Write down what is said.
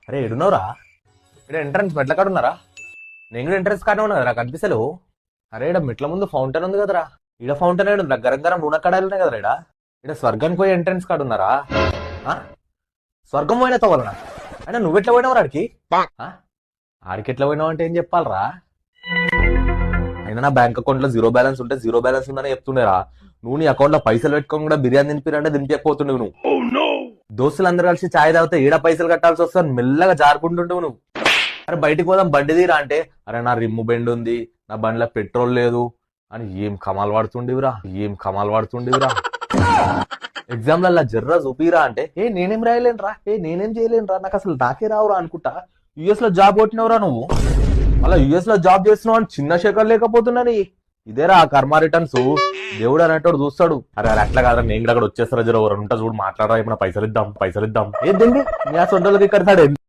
అరే ఎడున్నావురా? ఇక్కడ ఎంట్రన్స్ మెట్ల కాడ ఉన్నారా? నేను కూడా ఎంట్రన్స్ కాడ ఉన్నా కదరా, కనిపిస్తలేవు. అరే ఇక్కడ మెట్ల ముందు ఫౌంటైన్ ఉంది కదరా, ఈడ ఫౌంటైన్ ఏడుందిరా, గరం గరం నూనె కడాలు ఉన్నాయి కదరా. ఇక్కడ స్వర్గానికి పోయి ఎంట్రన్స్ కాడ ఉన్నారా? స్వర్గం పోయినా తోవాలనా? అయినా నువ్వెట్లా పోయినావు ఆడికి? ఆడికి ఎట్లా పోయినావు అంటే ఏం చెప్పాలరా? అయినా నా బ్యాంక్ అకౌంట్ లో జీరో బ్యాలెన్స్ ఉంటే జీరో బ్యాలెన్స్ ఉందని చెప్తుండేరా. నువ్వు నీ అకౌంట్ లో పైసలు పెట్టుకొని కూడా బిర్యానీ తినిపిరంటే దింపకపోతుండేవు నువ్వు. దోస్తులందరూ కలిసి ఛాయ్ తాగితే ఏడ పైసలు కట్టాల్సి వస్తుంది, మెల్లగా జారుకుంటుంటావు నువ్వు. అరే బయటికి పోదాం బండి తీరా అంటే, అరే నా రిమ్ము బెండ్ ఉంది, నా బండిలో పెట్రోల్ లేదు అని ఏం కమాలు పడుతుండేవిరా. ఎగ్జామ్లల్లా జర్రా చూపిరా అంటే, నేనేం రాయలేనురా, నేనేం చేయలేనురా, నాకు అసలు నాకే రావురా అనుకుంటా యుఎస్ లో జాబ్ కొట్టినవురా నువ్వు. అలా యుఎస్ లో జాబ్ చేస్తున్నావు అని చిన్న శేఖర్ లేకపోతున్నాని. ఇదేరా కర్మ రిటర్న్స్. దేవుడు అనేటోడు చూస్తాడు. అరే అట్లా కాదా, నేను కూడా అక్కడ వచ్చేస్తారా, జర ఎవరు ఉంటా చూడు, మాట్లాడరా, ఏమైనా పైసలు ఇద్దాం. ఏంటండి మీ ఆ సొంతలకి ఇక్కడ